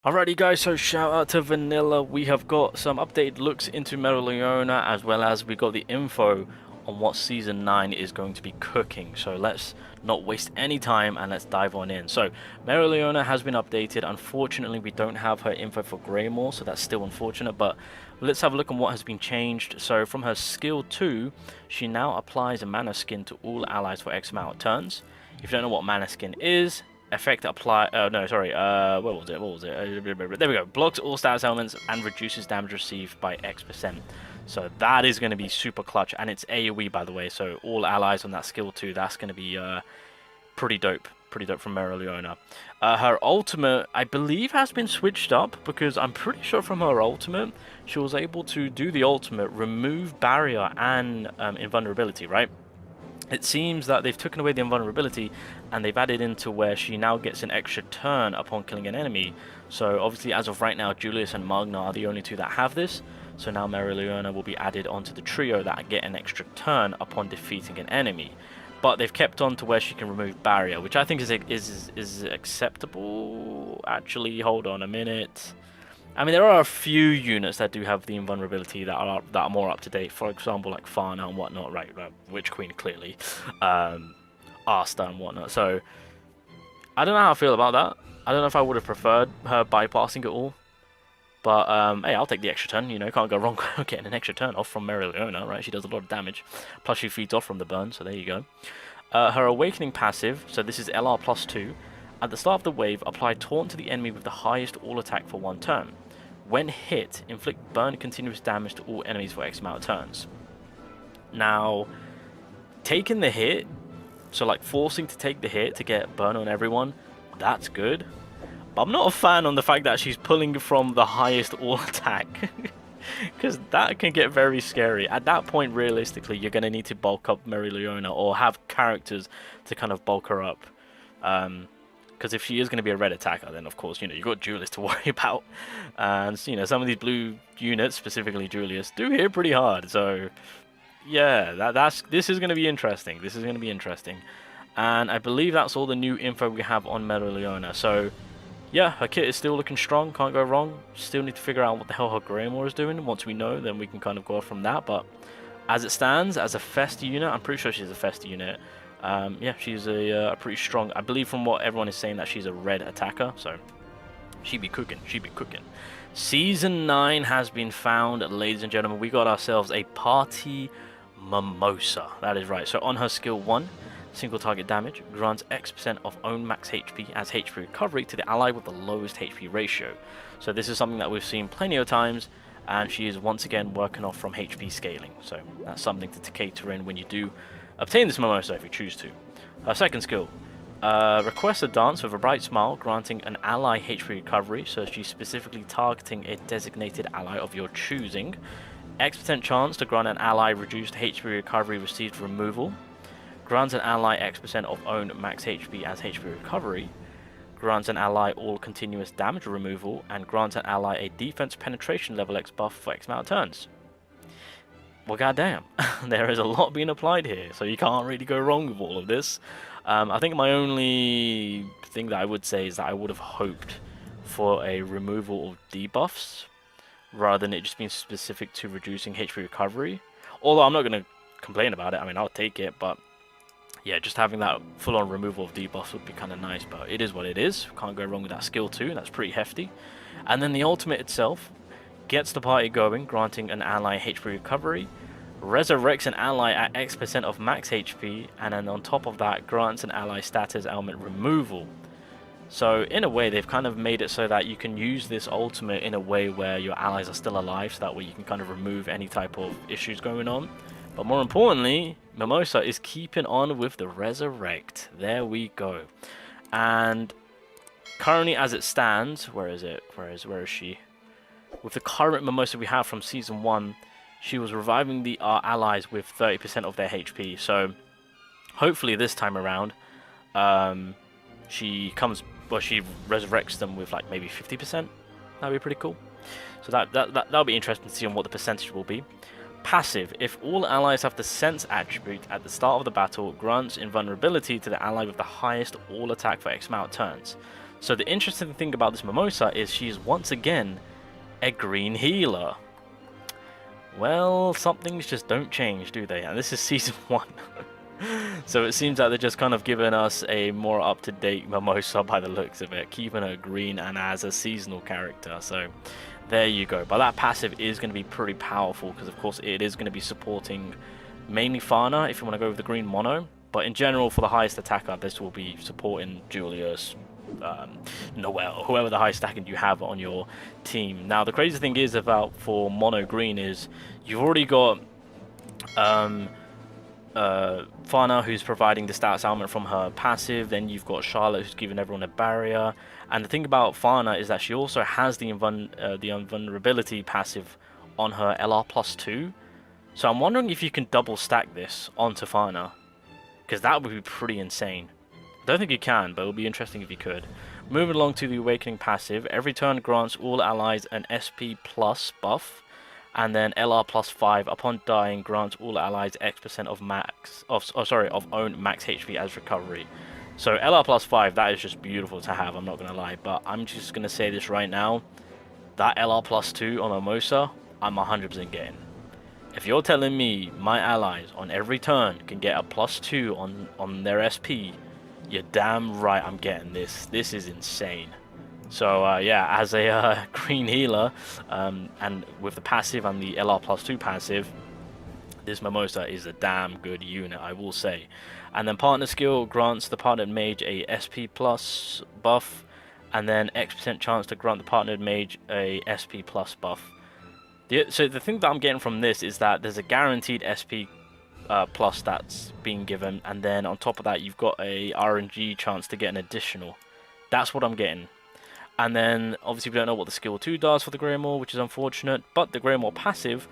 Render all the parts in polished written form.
Alrighty guys, so shout out to Vanilla. We have got some updated looks into Mereoleona, as well as we got the info on what Season 9 is going to be cooking. So let's not waste any time and let's dive on in. So Mereoleona has been updated. Unfortunately, we don't have her info for Greymore, so that's still unfortunate, but let's have a look on what has been changed. So from her skill 2, she now applies a mana skin to all allies for X amount of turns. If you don't know what mana skin is, effect apply. No, sorry. What was it? There we go. Blocks all status elements and reduces damage received by X%. So that is going to be super clutch, and it's AoE by the way. So all allies on that skill 2, that's going to be pretty dope. Pretty dope from Mereoleona. Her ultimate, I believe, has been switched up because I'm pretty sure from her ultimate, she was able to do the ultimate, remove barrier and invulnerability, right? It seems that they've taken away the invulnerability and they've added into where she now gets an extra turn upon killing an enemy. So obviously as of right now, Julius and Magna are the only two that have this. So now Mereoleona will be added onto the trio that get an extra turn upon defeating an enemy. But they've kept on to where she can remove barrier, which I think is acceptable. Actually, hold on a minute. I mean, there are a few units that do have the invulnerability that are more up to date. For example, like Farna and whatnot, right? Witch Queen clearly, Asta and whatnot. So I don't know how I feel about that. I don't know if I would have preferred her bypassing it all. But hey, I'll take the extra turn. You know, can't go wrong getting an extra turn off from Mereoleona, right? She does a lot of damage. Plus, she feeds off from the burn. So there you go. Her Awakening passive. So this is LR +2. At the start of the wave, apply Taunt to the enemy with the highest all attack for 1 turn. When hit, inflict burn continuous damage to all enemies for X amount of turns. Now, taking the hit, so like forcing to take the hit to get burn on everyone, that's good. But I'm not a fan on the fact that she's pulling from the highest all attack. Because that can get very scary. At that point, realistically, you're going to need to bulk up Mereoleona or have characters to kind of bulk her up. Because if she is going to be a red attacker, then of course, you know, you've got Julius to worry about. And, you know, some of these blue units, specifically Julius, do hit pretty hard. So, yeah, this is going to be interesting. This is going to be interesting. And I believe that's all the new info we have on Mereoleona. So, yeah, her kit is still looking strong. Can't go wrong. Still need to figure out what the hell her Greymore is doing. Once we know, then we can kind of go off from that. But as it stands, as a Festa unit, I'm pretty sure she's a Festa unit. Yeah, she's a pretty strong. I believe from what everyone is saying that she's a red attacker, so she be cooking. She be cooking. Season 9 has been found, ladies and gentlemen. We got ourselves a party Mimosa. That is right. So on her skill 1, single target damage grants X% of own max HP as HP recovery to the ally with the lowest HP ratio. So this is something that we've seen plenty of times, and she is once again working off from HP scaling. So that's something to cater in when you do obtain this Mimosa if you choose to. Her second skill, request a dance with a bright smile, granting an ally HP recovery, so she's specifically targeting a designated ally of your choosing. X% chance to grant an ally reduced HP recovery received removal. Grants an ally X% of own max HP as HP recovery. Grants an ally all continuous damage removal, and grants an ally a defense penetration level X buff for X amount of turns. Well, goddamn, there is a lot being applied here, so you can't really go wrong with all of this. I think my only thing that I would say is that I would have hoped for a removal of debuffs, rather than it just being specific to reducing HP recovery. Although I'm not going to complain about it, I mean, I'll take it, but yeah, just having that full-on removal of debuffs would be kind of nice, but it is what it is. Can't go wrong with that skill too, that's pretty hefty. And then the ultimate itself gets the party going, granting an ally HP recovery, resurrects an ally at X% of max HP, and then on top of that grants an ally status element removal. So in a way they've kind of made it so that you can use this ultimate in a way where your allies are still alive, so that way you can kind of remove any type of issues going on. But more importantly, Mimosa is keeping on with the resurrect. There we go. And currently as it stands, where is it? Where is she? With the current Mimosa we have from Season 1, she was reviving our allies with 30% of their HP. So hopefully this time around, she resurrects them with like maybe 50%. That'd be pretty cool. So that'll be interesting to see on what the percentage will be. Passive, if all allies have the Sense attribute at the start of the battle, grants invulnerability to the ally with the highest all attack for X amount of turns. So the interesting thing about this Mimosa is she's once again a green healer. Well, some things just don't change, do they? And this is season 1. So it seems like they're just kind of giving us a more up-to-date Mimosa by the looks of it, keeping her green and as a seasonal character. So there you go. But that passive is going to be pretty powerful because, of course, it is going to be supporting mainly Fauna if you want to go with the green mono. But in general, for the highest attacker, this will be supporting Julius, Noel, whoever the high stacking you have on your team. Now, the crazy thing is about for mono green is you've already got Fauna, who's providing the stats element from her passive. Then you've got Charlotte, who's giving everyone a barrier. And the thing about Fauna is that she also has the invulnerability passive on her LR+2. So I'm wondering if you can double stack this onto Fauna, because that would be pretty insane. I don't think you can, but it would be interesting if you could. Moving along to the Awakening passive, every turn grants all allies an SP plus buff, and then LR+5 upon dying grants all allies X% of own max HP as recovery. So LR+5, that is just beautiful to have, I'm not gonna lie, but I'm just gonna say this right now, that LR+2 on Mimosa, I'm 100% getting. If you're telling me my allies on every turn can get a +2 on their SP, you're damn right I'm getting this. This is insane. So yeah, as a green healer, and with the passive and the LR+2 passive, this Mimosa is a damn good unit, I will say. And then partner skill grants the partnered mage a SP plus buff, and then X% chance to grant the partnered mage a SP plus buff. So the thing that I'm getting from this is that there's a guaranteed SP plus that's being given, and then on top of that you've got a RNG chance to get an additional. That's what I'm getting. And then obviously we don't know what the skill 2 does for the Greymoor, which is unfortunate, but the Greymoor passive,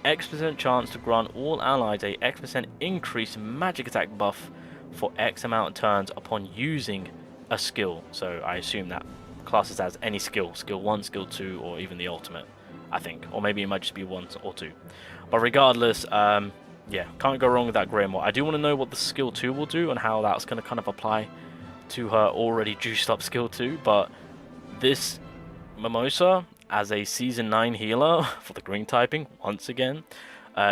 X% chance to grant all allies a X% increased magic attack buff for X amount of turns upon using a skill. So I assume that classes as any skill, skill 1, skill 2, or even the ultimate, I think, or maybe it might just be 1 or 2. But regardless, yeah, can't go wrong with that Greymoor. I do want to know what the skill 2 will do and how that's going to kind of apply to her already juiced up skill 2, but this Mimosa as a season 9 healer for the green typing once again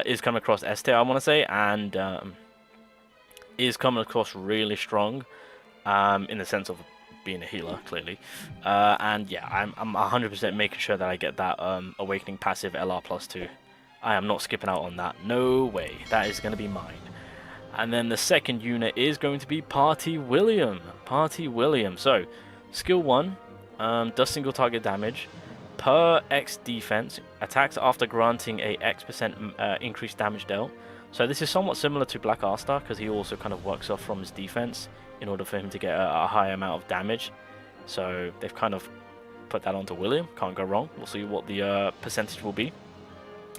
is coming across S tier, I want to say, and is coming across really strong in the sense of being a healer, clearly. And yeah, I'm 100% making sure that I get that Awakening passive LR+2. I am not skipping out on that. No way. That is going to be mine. And then the second unit is going to be Party William. Party William. So, skill 1 does single target damage per X defense. Attacks after granting a X% increased damage dealt. So this is somewhat similar to Black Arstar, because he also kind of works off from his defense in order for him to get a high amount of damage. So they've kind of put that onto William. Can't go wrong. We'll see what the percentage will be.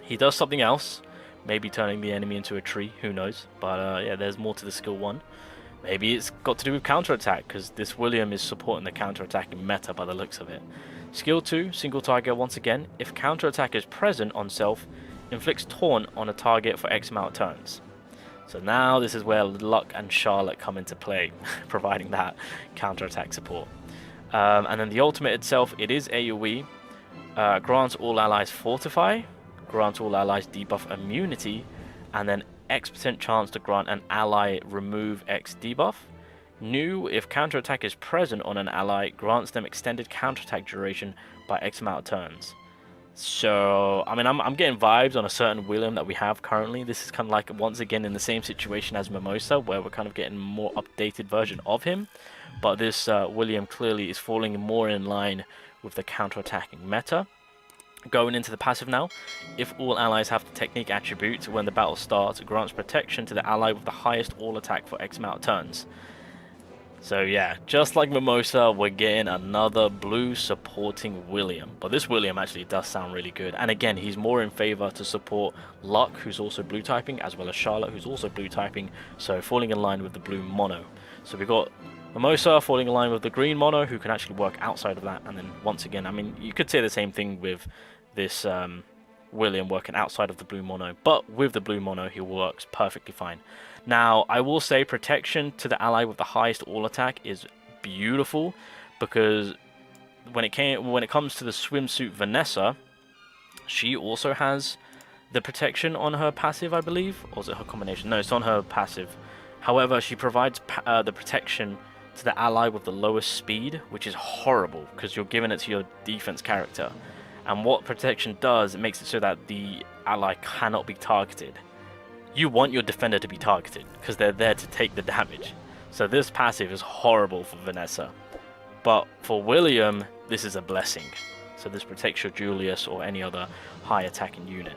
He does something else, maybe turning the enemy into a tree, who knows. But yeah, there's more to the skill 1. Maybe it's got to do with counter-attack, because this William is supporting the counter-attacking meta by the looks of it. Skill 2, single target once again. If counter-attack is present on self, inflicts taunt on a target for X amount of turns. So now this is where Luck and Charlotte come into play, providing that counter-attack support. And then the ultimate itself, it is AoE. Grants all allies Fortify, grants all allies debuff immunity, and then X% chance to grant an ally remove X debuff. New, if counterattack is present on an ally, grants them extended counterattack duration by X amount of turns. So, I mean, I'm getting vibes on a certain William that we have currently. This is kind of like, once again, in the same situation as Mimosa, where we're kind of getting a more updated version of him. But this William clearly is falling more in line with the counterattacking meta. Going into the passive now, if all allies have the technique attribute, when the battle starts, it grants protection to the ally with the highest all attack for X amount of turns. So yeah, just like Mimosa, we're getting another blue supporting William. But this William actually does sound really good. And again, he's more in favor to support Luck, who's also blue typing, as well as Charlotte, who's also blue typing. So falling in line with the blue mono. So we've got Mimosa falling in line with the green mono, who can actually work outside of that. And then once again, I mean, you could say the same thing with this William working outside of the blue mono, but with the blue mono he works perfectly fine. Now I will say protection to the ally with the highest all attack is beautiful, because when it comes to the swimsuit Vanessa, she also has the protection on her passive, I believe, or is it her combination? No, it's on her passive. However, she provides the protection to the ally with the lowest speed, which is horrible because you're giving it to your defense character. And what protection does, it makes it so that the ally cannot be targeted. You want your defender to be targeted because they're there to take the damage. So this passive is horrible for Vanessa. But for William, this is a blessing. So this protects your Julius or any other high attacking unit.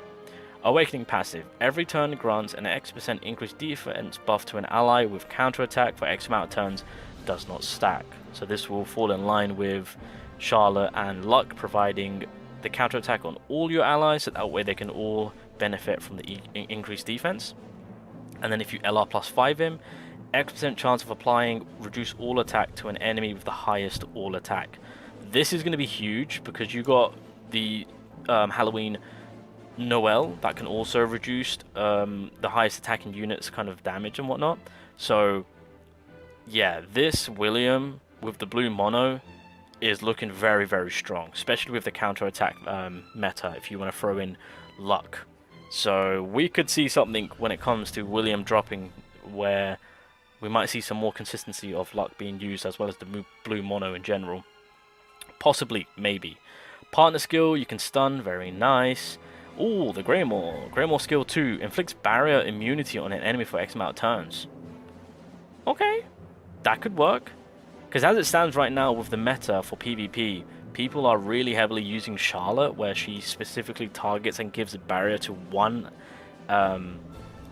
Awakening passive. Every turn grants an X% increased defense buff to an ally with counterattack for X amount of turns. Does not stack. So this will fall in line with Charlotte and Luck, providing the counterattack on all your allies, so that way they can all benefit from the increased defense. And then if you LR plus 5 him, X% chance of applying reduce all attack to an enemy with the highest all attack. This is going to be huge because you got the Halloween Noel that can also reduce the highest attacking units kind of damage and whatnot. So yeah, this William with the blue mono is looking very, very strong, especially with the counter-attack meta if you want to throw in Luck. So we could see something when it comes to William dropping where we might see some more consistency of Luck being used as well as the blue mono in general. Possibly, maybe. Partner skill, you can stun, very nice. Ooh, the Greymore. Greymore skill 2, inflicts barrier immunity on an enemy for X amount of turns. Okay, that could work. Because as it stands right now with the meta for PvP, people are really heavily using Charlotte, where she specifically targets and gives a barrier to one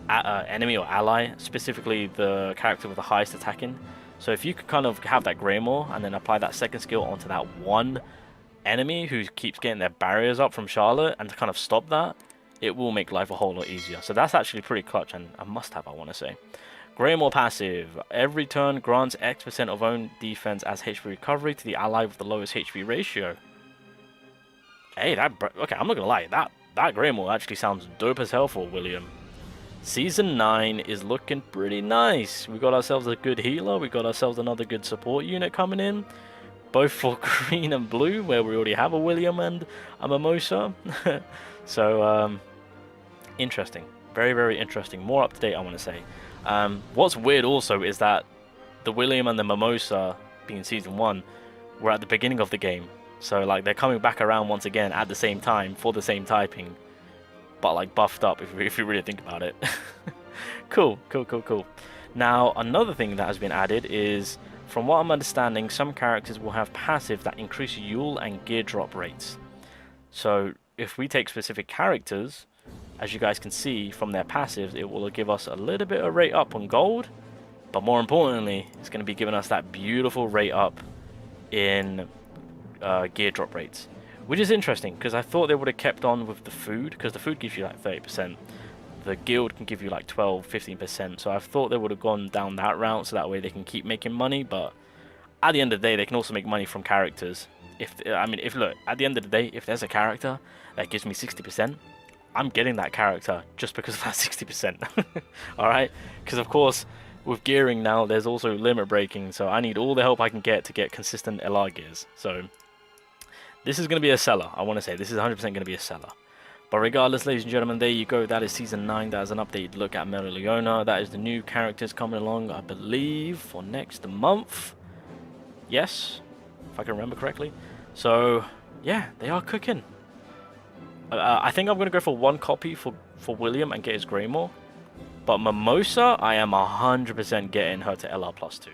enemy or ally, specifically the character with the highest attacking. So if you could kind of have that Greymore and then apply that second skill onto that one enemy who keeps getting their barriers up from Charlotte and to kind of stop that, it will make life a whole lot easier. So that's actually pretty clutch and a must-have, I want to say. Greymore passive. Every turn grants X% of own defense as HP recovery to the ally with the lowest HP ratio. Hey, okay, I'm not gonna lie, that Greymore actually sounds dope as hell for William. Season 9 is looking pretty nice. We got ourselves a good healer, we got ourselves another good support unit coming in. Both for green and blue, where we already have a William and a Mimosa. So, interesting. Very, very interesting. More up to date, I want to say. What's weird also is that the William and the Mimosa, being Season 1, were at the beginning of the game. So, like, they're coming back around once again at the same time for the same typing. But, like, buffed up, if you really think about it. Cool. Now, another thing that has been added is, from what I'm understanding, some characters will have passive that increase Yule and gear drop rates. So if we take specific characters, as you guys can see from their passives, it will give us a little bit of rate up on gold, but more importantly, it's going to be giving us that beautiful rate up in gear drop rates, which is interesting because I thought they would have kept on with the food, because the food gives you like 30%. The guild can give you like 12-15%, so I thought they would have gone down that route so that way they can keep making money. But at the end of the day, they can also make money from characters. If look, at the end of the day, if there's a character that gives me 60%, I'm getting that character just because of that 60%. Alright? Because of course, with gearing now, there's also limit breaking, so I need all the help I can get to get consistent LR gears. So this is going to be a seller. I want to say this is 100% going to be a seller. But regardless, ladies and gentlemen, there you go. That is Season 9. That is an updated look at Mereoleona. That is the new characters coming along, I believe, for next month. Yes, if I can remember correctly. So, yeah, they are cooking. I think I'm going to go for one copy for William and get his Greymore. But Mimosa, I am 100% getting her to LR+2.